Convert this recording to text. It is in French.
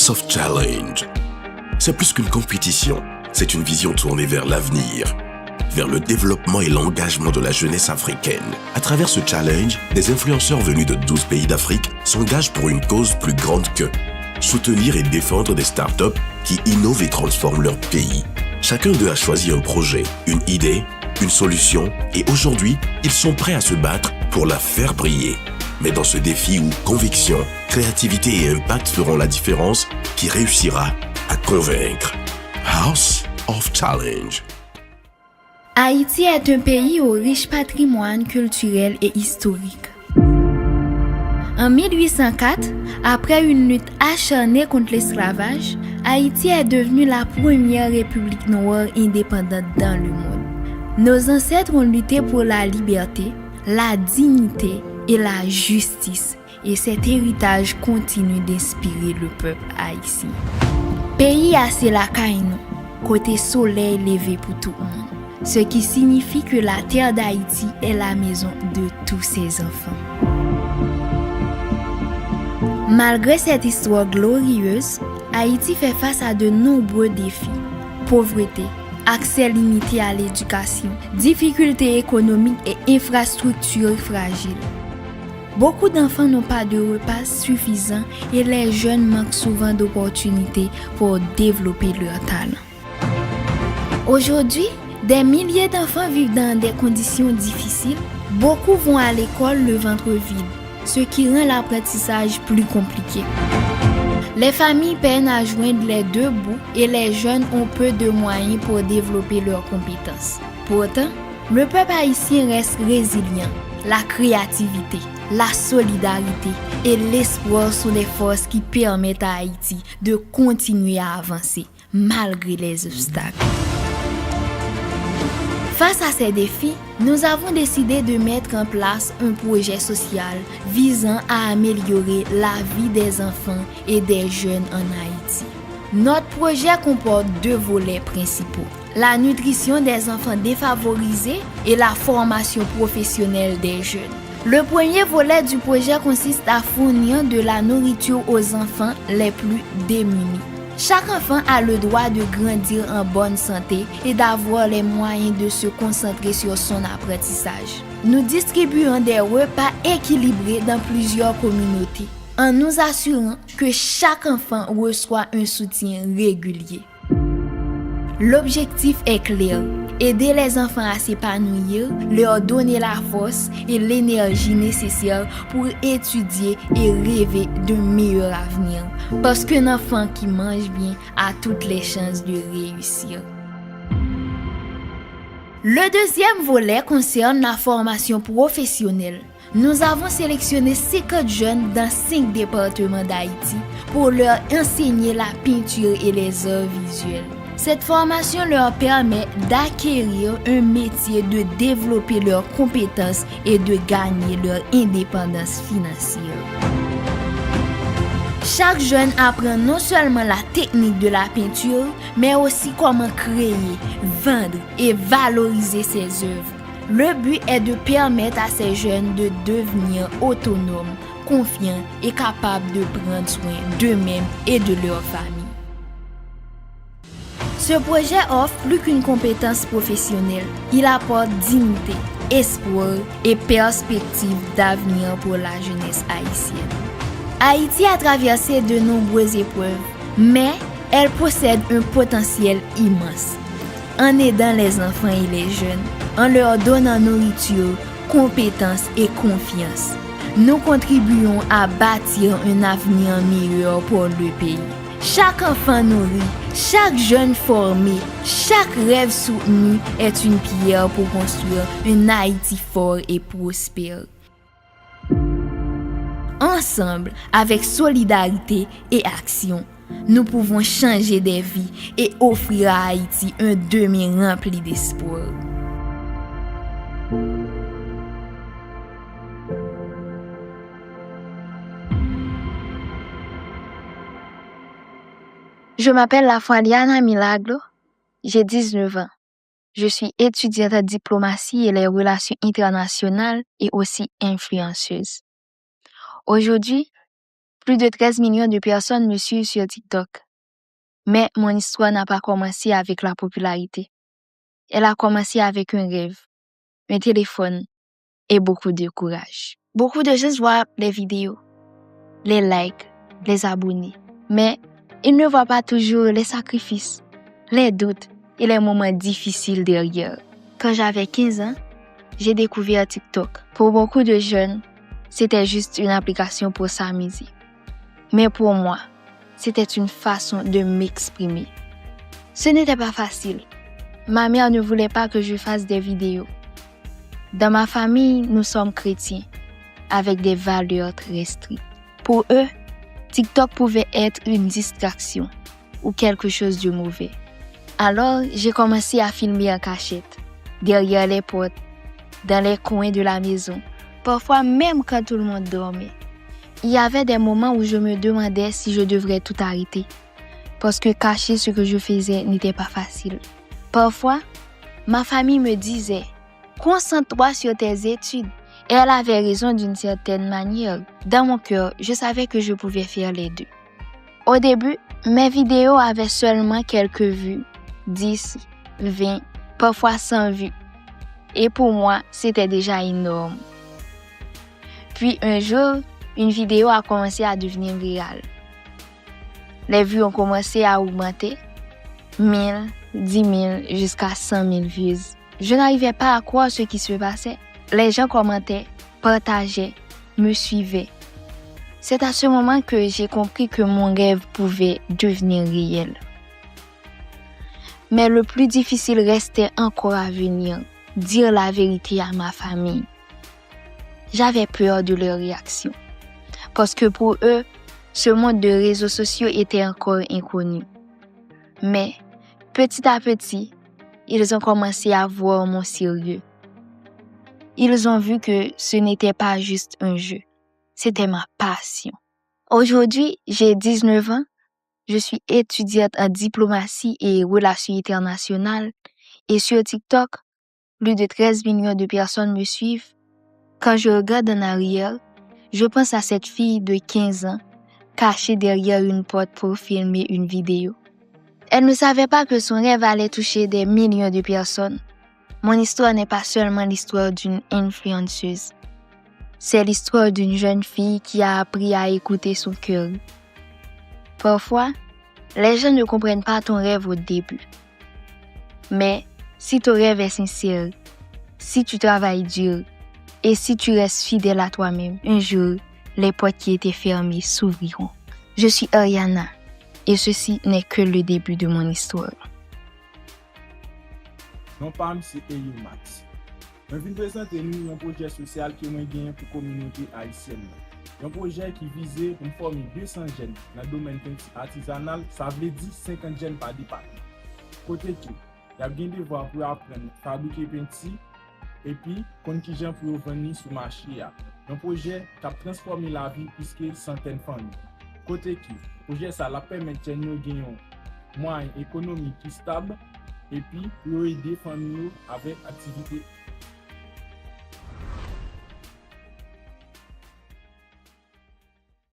House of Challenge. C'est plus qu'une compétition, c'est une vision tournée vers l'avenir, vers le développement et l'engagement de la jeunesse africaine. À travers ce challenge, des influenceurs venus de 12 pays d'Afrique s'engagent pour une cause plus grande qu'eux. Soutenir et défendre des startups qui innovent et transforment leur pays. Chacun d'eux a choisi un projet, une idée, une solution et aujourd'hui, ils sont prêts à se battre pour la faire briller. Mais dans ce défi où conviction, créativité et impact feront la différence, qui réussira à convaincre? House of Challenge. Haïti est un pays au riche patrimoine culturel et historique. En 1804, après une lutte acharnée contre l'esclavage, Haïti est devenue la première république noire indépendante dans le monde. Nos ancêtres ont lutté pour la liberté, la dignité et la justice, et cet héritage continue d'inspirer le peuple haïtien. Pays assez la caïno, côté soleil levé pour tout le monde, ce qui signifie que la terre d'Haïti est la maison de tous ses enfants. Malgré cette histoire glorieuse, Haïti fait face à de nombreux défis. Pauvreté, accès limité à l'éducation, difficultés économiques et infrastructures fragiles. Beaucoup d'enfants n'ont pas de repas suffisants et les jeunes manquent souvent d'opportunités pour développer leur talent. Aujourd'hui, des milliers d'enfants vivent dans des conditions difficiles. Beaucoup vont à l'école le ventre vide, ce qui rend l'apprentissage plus compliqué. Les familles peinent à joindre les deux bouts et les jeunes ont peu de moyens pour développer leurs compétences. Pourtant, le peuple haïtien reste résilient. La créativité, la solidarité et l'espoir sont les forces qui permettent à Haïti de continuer à avancer malgré les obstacles. Face à ces défis, nous avons décidé de mettre en place un projet social visant à améliorer la vie des enfants et des jeunes en Haïti. Notre projet comporte deux volets principaux: la nutrition des enfants défavorisés et la formation professionnelle des jeunes. Le premier volet du projet consiste à fournir de la nourriture aux enfants les plus démunis. Chaque enfant a le droit de grandir en bonne santé et d'avoir les moyens de se concentrer sur son apprentissage. Nous distribuons des repas équilibrés dans plusieurs communautés, en nous assurant que chaque enfant reçoit un soutien régulier. L'objectif est clair: aider les enfants à s'épanouir, leur donner la force et l'énergie nécessaires pour étudier et rêver d'un meilleur avenir. Parce qu'un enfant qui mange bien a toutes les chances de réussir. Le deuxième volet concerne la formation professionnelle. Nous avons sélectionné 50 jeunes dans 5 départements d'Haïti pour leur enseigner la peinture et les arts visuels. Cette formation leur permet d'acquérir un métier, de développer leurs compétences et de gagner leur indépendance financière. Chaque jeune apprend non seulement la technique de la peinture, mais aussi comment créer, vendre et valoriser ses œuvres. Le but est de permettre à ces jeunes de devenir autonomes, confiants et capables de prendre soin d'eux-mêmes et de leur famille. Ce projet offre plus qu'une compétence professionnelle. Il apporte dignité, espoir et perspective d'avenir pour la jeunesse haïtienne. Haïti a traversé de nombreuses épreuves, mais elle possède un potentiel immense. En aidant les enfants et les jeunes, en leur donnant nourriture, compétences et confiance, nous contribuons à bâtir un avenir meilleur pour le pays. Chaque enfant nourri, chaque jeune formé, chaque rêve soutenu est une pierre pour construire un Haïti fort et prospère. Ensemble, avec solidarité et action, nous pouvons changer des vies et offrir à Haïti un demain rempli d'espoir. Je m'appelle Lafouadiana Milagro, j'ai 19 ans. Je suis étudiante en diplomatie et les relations internationales et aussi influenceuse. Aujourd'hui, Plus de 13 millions de personnes me suivent sur TikTok. Mais mon histoire n'a pas commencé avec la popularité. Elle a commencé avec un rêve, un téléphone et beaucoup de courage. Beaucoup de gens voient les vidéos, les likes, les abonnés. Mais ils ne voient pas toujours les sacrifices, les doutes et les moments difficiles derrière. Quand j'avais 15 ans, j'ai découvert TikTok. Pour beaucoup de jeunes, c'était juste une application pour s'amuser. Mais pour moi, c'était une façon de m'exprimer. Ce n'était pas facile. Ma mère ne voulait pas que je fasse des vidéos. Dans ma famille, nous sommes chrétiens, avec des valeurs très strictes. Pour eux, TikTok pouvait être une distraction ou quelque chose de mauvais. Alors, j'ai commencé à filmer en cachette, derrière les portes, dans les coins de la maison, parfois même quand tout le monde dormait. Il y avait des moments où je me demandais si je devrais tout arrêter, parce que cacher ce que je faisais n'était pas facile. Parfois, ma famille me disait « Concentre-toi sur tes études ». Et elle avait raison d'une certaine manière. Dans mon cœur, je savais que je pouvais faire les deux. Au début, mes vidéos avaient seulement quelques vues, 10, 20, parfois 100 vues. Et pour moi, c'était déjà énorme. Puis un jour, une vidéo a commencé à devenir virale. Les vues ont commencé à augmenter, 1000, 10 000, jusqu'à 100 000 vues. Je n'arrivais pas à croire ce qui se passait. Les gens commentaient, partageaient, me suivaient. C'est à ce moment que j'ai compris que mon rêve pouvait devenir réel. Mais le plus difficile restait encore à venir, dire la vérité à ma famille. J'avais peur de leur réaction, parce que pour eux, ce monde de réseaux sociaux était encore inconnu. Mais petit à petit, ils ont commencé à voir mon sérieux. Ils ont vu que ce n'était pas juste un jeu, c'était ma passion. Aujourd'hui, j'ai 19 ans, je suis étudiante en diplomatie et relations internationales et sur TikTok, plus de 13 millions de personnes me suivent. Quand je regarde en arrière, je pense à cette fille de 15 ans cachée derrière une porte pour filmer une vidéo. Elle ne savait pas que son rêve allait toucher des millions de personnes. Mon histoire n'est pas seulement l'histoire d'une influenceuse. C'est l'histoire d'une jeune fille qui a appris à écouter son cœur. Parfois, les gens ne comprennent pas ton rêve au début. Mais si ton rêve est sincère, si tu travailles dur et si tu restes fidèle à toi-même, un jour, les portes qui étaient fermées s'ouvriront. Je suis Ariana et ceci n'est que le début de mon histoire. Non pas c'est Eyo Max. Je viens présenter nous un projet social qui est gagné pour la communauté haïtienne. Un projet qui visait une former 200 jeunes dans le domaine artisanal, ça veut dire 50 jeunes par département. Côté tout, il y a bien des voies pour apprendre à fabriquer peinture et puis contingent pour venir sur le marché. Un projet qui a transformé la vie puisque centaines de familles. Côté qui, le projet ça la permet de gagner un moyen économique qui stable et puis pour aider les familles avec activité